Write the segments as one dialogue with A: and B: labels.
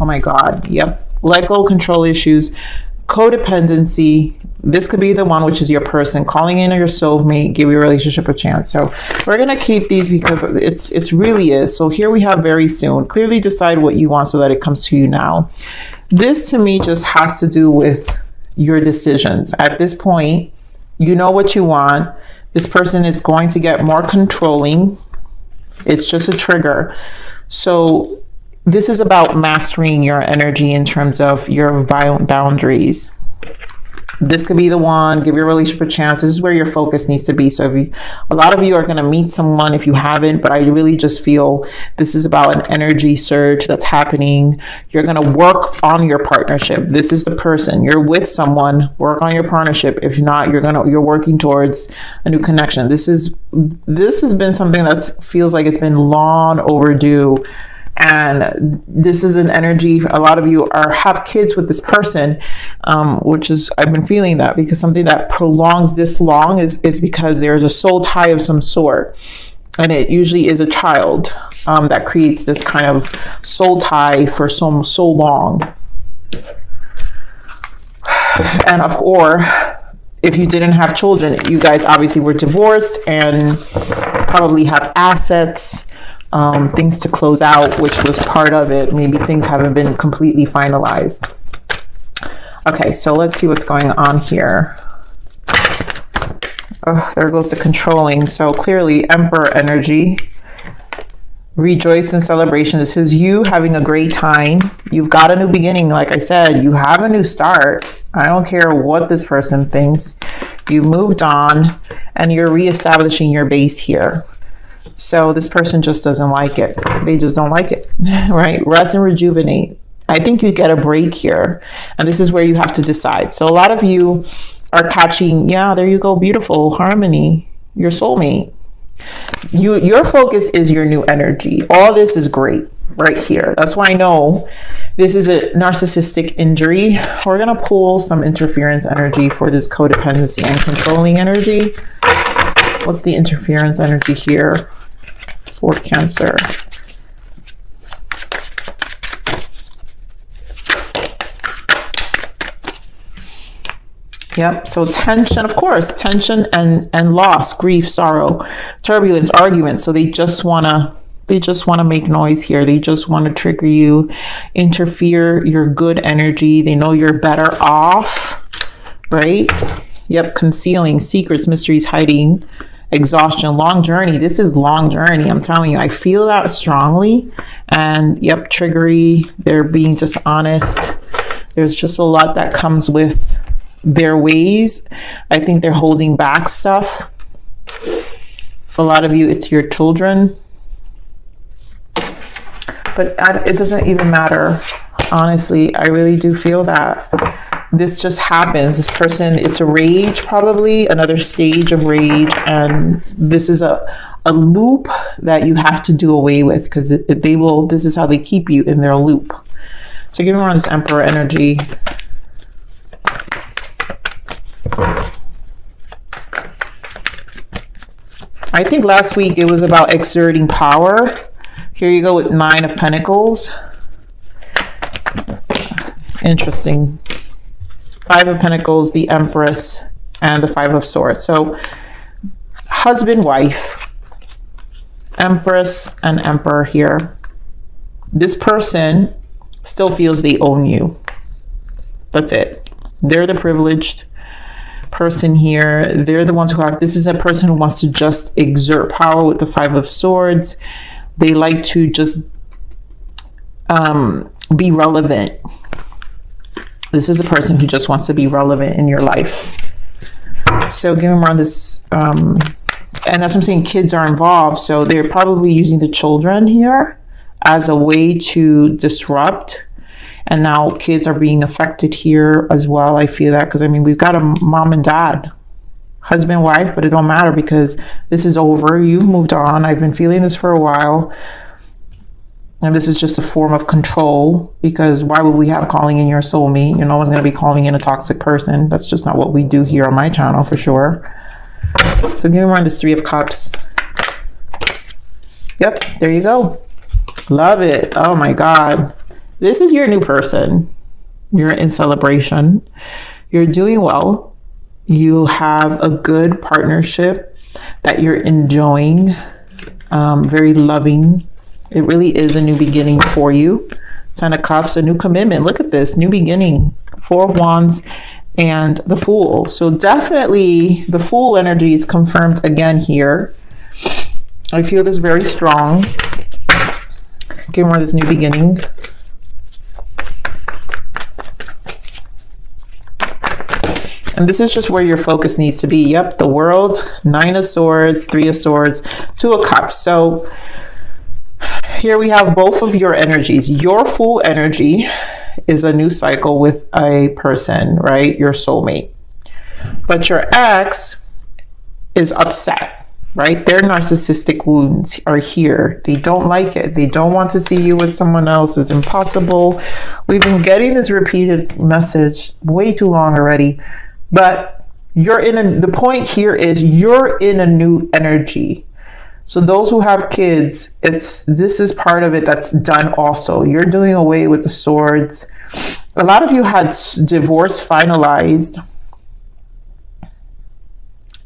A: Oh my God. Yep. Let go, control issues, codependency. This could be the one, which is your person calling in your soulmate, give your relationship a chance. So we're going to keep these because it's really is. So here we have very soon. Clearly decide what you want so that it comes to you now. This to me just has to do with your decisions. At this point, you know what you want. This person is going to get more controlling. It's just a trigger. So this is about mastering your energy in terms of your boundaries. This could be the one. Give your relationship a chance. This is where your focus needs to be. So if a lot of you are going to meet someone if you haven't, but I really just feel this is about an energy surge that's happening. You're going to work on your partnership. This is the person. You're with someone. Work on your partnership. If not, you're working towards a new connection. This has been something that feels like it's been long overdue. And this is an energy. A lot of you have kids with this person, which is, I've been feeling that because something that prolongs this long is because there's a soul tie of some sort. And it usually is a child that creates this kind of soul tie for so long. Or if you didn't have children, you guys obviously were divorced and probably have assets. Things to close out, which was part of it. Maybe things haven't been completely finalized. Okay, so let's see what's going on here. Oh, there goes the controlling. So clearly, Emperor energy. Rejoice in celebration. This is you having a great time. You've got a new beginning. Like I said, you have a new start. I don't care what this person thinks. You moved on and you're reestablishing your base here. So this person just doesn't like it. They just don't like it, right? Rest and rejuvenate. I think you get a break here. And this is where you have to decide. So a lot of you are catching, yeah, there you go, beautiful, harmony, your soulmate. Your focus is your new energy. All this is great right here. That's why I know this is a narcissistic injury. We're going to pull some interference energy for this codependency and controlling energy. What's the interference energy here for Cancer? Yep. So tension, of course, tension and loss, grief, sorrow, turbulence, arguments. So they just want to make noise here. They just want to trigger you, interfere your good energy. They know you're better off, right? Yep. Concealing secrets, mysteries, hiding, exhaustion, long journey. This is long journey. I'm telling you, I feel that strongly. And yep, triggery. They're being dishonest. There's just a lot that comes with their ways. I think they're holding back stuff. For a lot of you, it's your children. But it doesn't even matter. Honestly, I really do feel that this just happens. This person, it's a rage, probably another stage of rage. And this is a loop that you have to do away with because this is how they keep you in their loop. So give me more on this Emperor energy. I think last week it was about exerting power. Here you go with 9 of Pentacles. Interesting. 5 of Pentacles, the Empress, and the 5 of Swords. So husband, wife, Empress, and Emperor here. This person still feels they own you. That's it. They're the privileged person here. They're the ones who have, this is a person who wants to just exert power with the 5 of Swords. They like to just be relevant. This is a person who just wants to be relevant in your life. So give me more on this. And that's what I'm saying, kids are involved. So they're probably using the children here as a way to disrupt. And now kids are being affected here as well. I feel that because, I mean, we've got a mom and dad, husband, wife, but it don't matter because this is over. You've moved on. I've been feeling this for a while. And this is just a form of control because why would we have calling in your soulmate? No one's going to be calling in a toxic person. That's just not what we do here on my channel for sure. So give me more on this 3 of Cups. Yep, there you go. Love it. Oh my God. This is your new person. You're in celebration. You're doing well. You have a good partnership that you're enjoying, very loving. It really is a new beginning for you. 10 of Cups, a new commitment. Look at this, new beginning. 4 of Wands and the Fool. So definitely the Fool energy is confirmed again here. I feel this very strong. Give more of this new beginning. And this is just where your focus needs to be. Yep, the World, 9 of Swords, 3 of Swords, 2 of Cups. So here we have both of your energies. Your Fool energy is a new cycle with a person, right? Your soulmate. But your ex is upset, right? Their narcissistic wounds are here. They don't like it. They don't want to see you with someone else. It's impossible. We've been getting this repeated message way too long already. But the point here is you're in a new energy. So those who have kids, this is part of it that's done also. You're doing away with the swords. A lot of you had divorce finalized.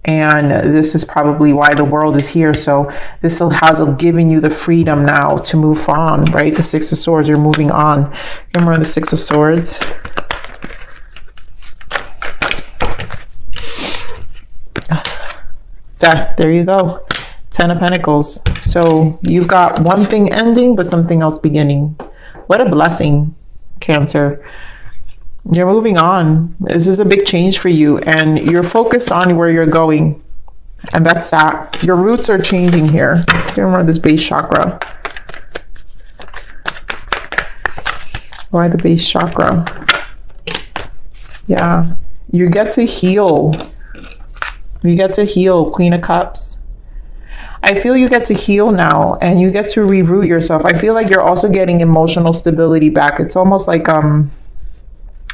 A: And this is probably why the World is here. So this has given you the freedom now to move on, right? The 6 of Swords, you're moving on. Remember the 6 of Swords? Death, there you go. 10 of Pentacles. So you've got one thing ending, but something else beginning. What a blessing, Cancer. You're moving on. This is a big change for you, and you're focused on where you're going. And that's that. Your roots are changing here. Remember this base chakra. Why the base chakra? Yeah. You get to heal. You get to heal, Queen of Cups. I feel you get to heal now, and you get to reroot yourself. I feel like you're also getting emotional stability back. It's almost like a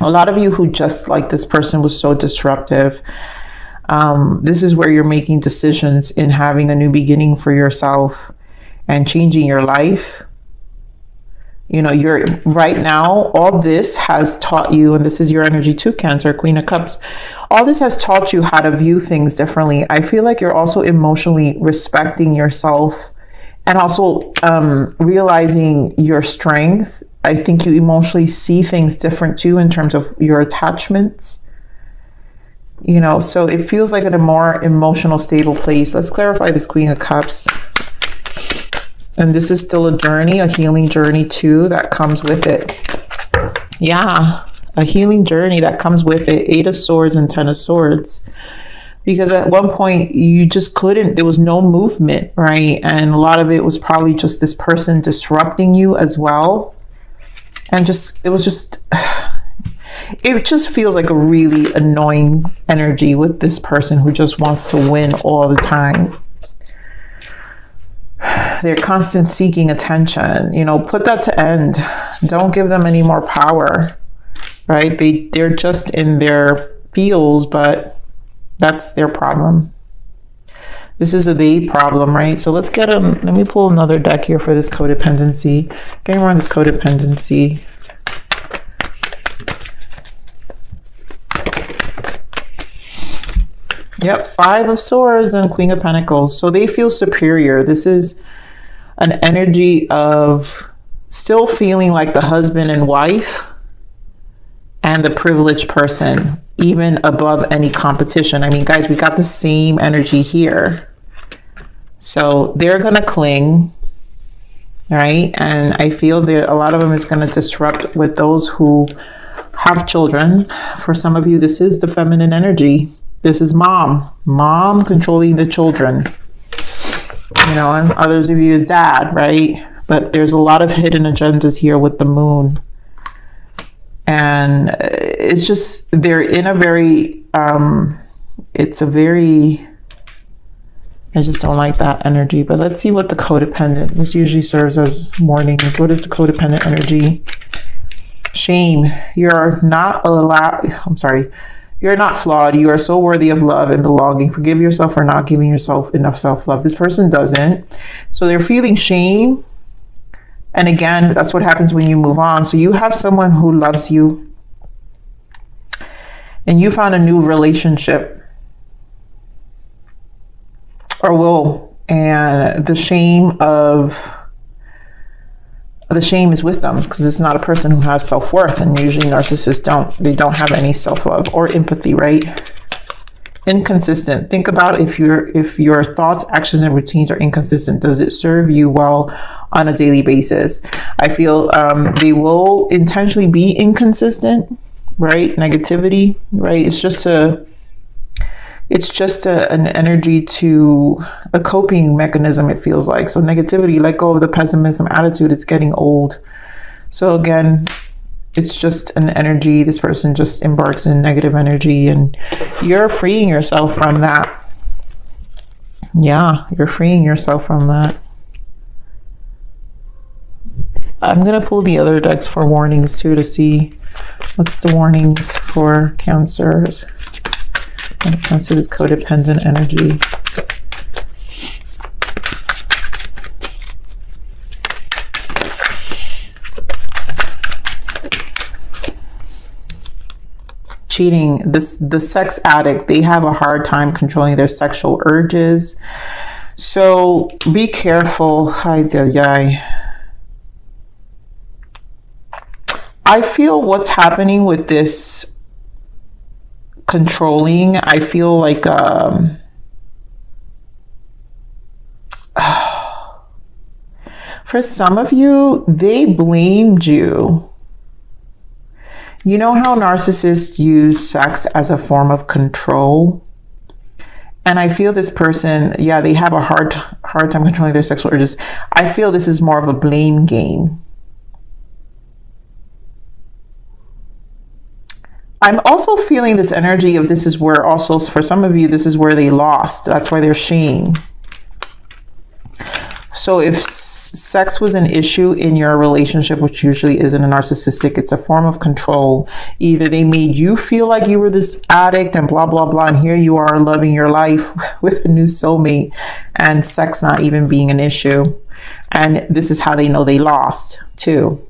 A: lot of you who just like this person was so disruptive. This is where you're making decisions in having a new beginning for yourself and changing your life. You know, you're right now, all this has taught you, and this is your energy too, Cancer, Queen of Cups. All this has taught you how to view things differently. I feel like you're also emotionally respecting yourself and also realizing your strength. I think you emotionally see things different too in terms of your attachments. You know, so it feels like in a more emotional, stable place. Let's clarify this Queen of Cups. And this is still a journey, a healing journey too, that comes with it. Yeah, a healing journey that comes with it. 8 of Swords and 10 of Swords. Because at one point you just couldn't, there was no movement, right? And a lot of it was probably just this person disrupting you as well. And it just feels like a really annoying energy with this person who just wants to win all the time. They're constant seeking attention. You know, put that to end. Don't give them any more power, right? They're just in their feels, but that's their problem. This is a they problem, right? So let's get them. Let me pull another deck here for this codependency. Getting around this codependency. Yep, 5 of Swords and Queen of Pentacles. So they feel superior. This is an energy of still feeling like the husband and wife and the privileged person, even above any competition. I mean, guys, we got the same energy here. So they're going to cling, right? And I feel that a lot of them is going to disrupt with those who have children. For some of you, this is the feminine energy. This is mom controlling the children, you know, and others of you is dad, right? But there's a lot of hidden agendas here with the moon. And it's just, they're in a very, I just don't like that energy. But let's see what the codependent, this usually serves as warnings. What is the codependent energy? Shame. You're not allowed, you're not flawed. You are so worthy of love and belonging. Forgive yourself for not giving yourself enough self-love. This person doesn't. So they're feeling shame. And again, that's what happens when you move on. So you have someone who loves you and you found a new relationship or will, and the shame is with them because it's not a person who has self-worth, and usually narcissists don't have any self-love or empathy, right? Inconsistent. Think about if your thoughts, actions, and routines are inconsistent. Does it serve you well on a daily basis? I feel they will intentionally be inconsistent, right? Negativity, right? It's just an energy to a coping mechanism, it feels like. So negativity, let go of the pessimism attitude. It's getting old. So again, it's just an energy. This person just embarks in negative energy and you're freeing yourself from that. Yeah, you're freeing yourself from that. I'm going to pull the other decks for warnings too to see what's the warnings for Cancers when it comes to this codependent energy. Cheating, the sex addict, they have a hard time controlling their sexual urges. So be careful. I feel what's happening with this controlling, I feel like for some of you, they blamed you. You know how narcissists use sex as a form of control? And I feel this person, yeah, they have a hard time controlling their sexual urges. I feel this is more of a blame game. I'm also feeling this energy of this is where also, for some of you, this is where they lost. That's why they're shamed. So if sex was an issue in your relationship, which usually isn't a narcissistic, it's a form of control. Either they made you feel like you were this addict and blah, blah, blah, and here you are loving your life with a new soulmate and sex not even being an issue. And this is how they know they lost too,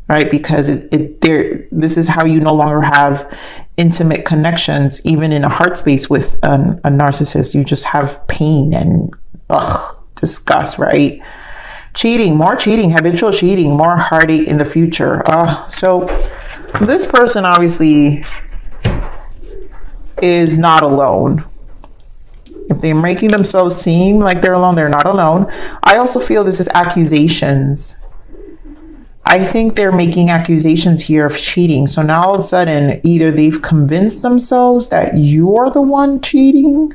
A: right? Because this is how you no longer have intimate connections, even in a heart space with a narcissist. You just have pain and disgust, right? Cheating, more cheating, habitual cheating, more heartache in the future. So this person obviously is not alone. If they're making themselves seem like they're alone, they're not alone. I also feel this is accusations. I think they're making accusations here of cheating. So now all of a sudden, either they've convinced themselves that you're the one cheating,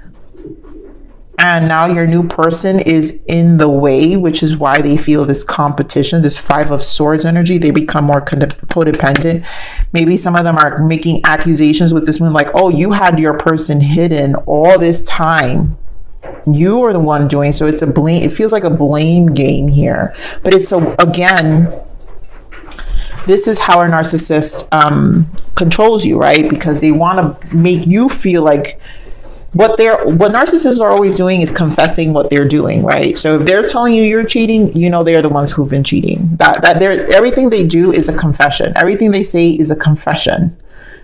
A: and now your new person is in the way, which is why they feel this competition, this Five of Swords energy. They become more codependent. Maybe some of them are making accusations with this one, like, oh, you had your person hidden all this time. You are the one doing. So it's a blame. It feels like a blame game here. But it's again, this is how a narcissist controls you, right? Because they want to make you feel like what narcissists are always doing is confessing what they're doing, right? So if they're telling you you're cheating, you know they're the ones who've been cheating. Everything they do is a confession. Everything they say is a confession.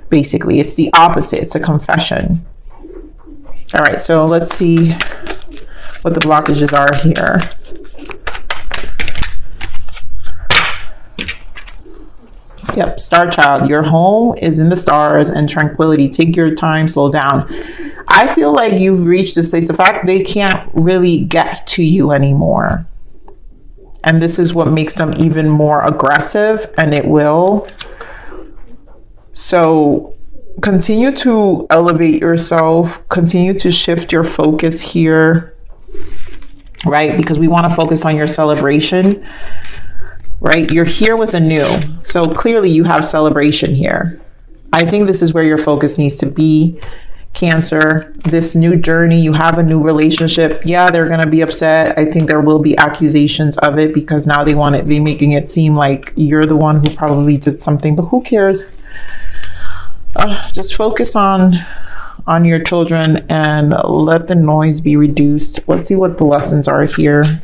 A: Basically, it's the opposite. It's a confession. All right, so let's see what the blockages are here. Yep, Star Child, your home is in the stars and tranquility. Take your time, slow down. I feel like you've reached this place. The fact they can't really get to you anymore. And this is what makes them even more aggressive, and it will. So continue to elevate yourself. Continue to shift your focus here, right? Because we want to focus on your celebration. Right? You're here with a new. So clearly you have celebration here. I think this is where your focus needs to be, Cancer. This new journey, you have a new relationship. Yeah, they're going to be upset. I think there will be accusations of it because now they're making it seem like you're the one who probably did something, but who cares? Just focus on your children and let the noise be reduced. Let's see what the lessons are here.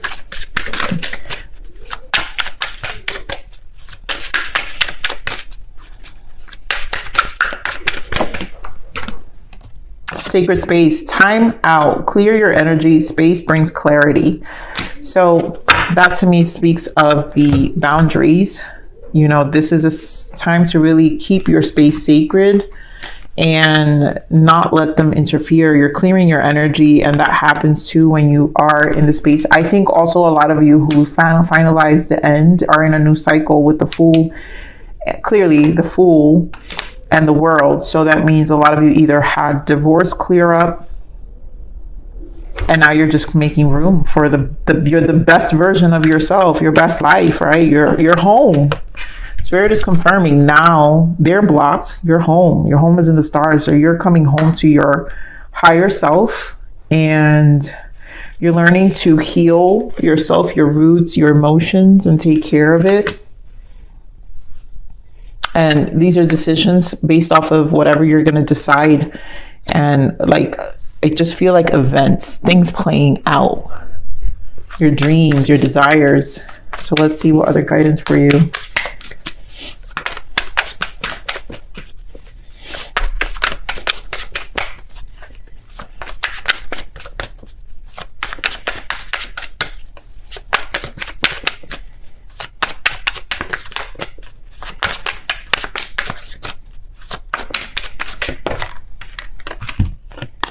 A: sacred space. Time out. Clear your energy. Space brings clarity. So that to me speaks of the boundaries. You know, this is a time to really keep your space sacred and not let them interfere. You're clearing your energy, and that happens too when you are in the space. I think also a lot of you who finalize the end are in a new cycle with the Fool. Clearly the Fool and the World. So that means a lot of you either had divorce clear up, and now you're just making room for you're the best version of yourself, your best life, right? Your home. Spirit is confirming now they're blocked. Your home is in the stars. So you're coming home to your higher self, and you're learning to heal yourself, your roots, your emotions, and take care of it. And these are decisions based off of whatever you're going to decide. And like, I just feel like events, things playing out, your dreams, your desires. So let's see what other guidance for you.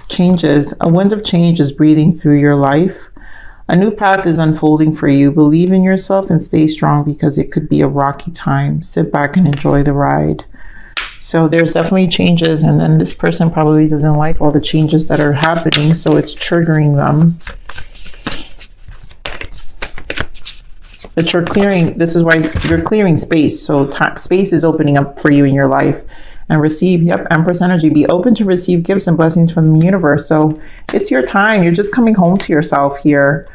A: Changes. A wind of change is breathing through your life. A new path is unfolding for you. Believe in yourself and stay strong, because it could be a rocky time. Sit back and enjoy the ride. So there's definitely changes, and then this person probably doesn't like all the changes that are happening, so it's triggering them. But you're clearing, this is why you're clearing space. So space is opening up for you in your life. And receive, yep, Empress energy. Be open to receive gifts and blessings from the universe. So it's your time. You're just coming home to yourself here.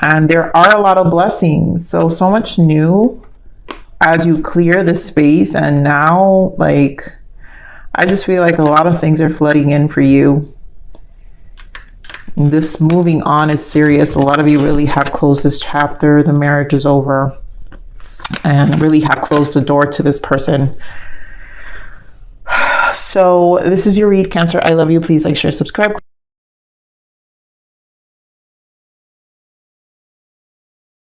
A: And there are a lot of blessings. So much new as you clear this space. And now, like, I just feel like a lot of things are flooding in for you. This moving on is serious. A lot of you really have closed this chapter. The marriage is over. And really have closed the door to this person. So this is your read, Cancer. I love you. Please like, share, subscribe.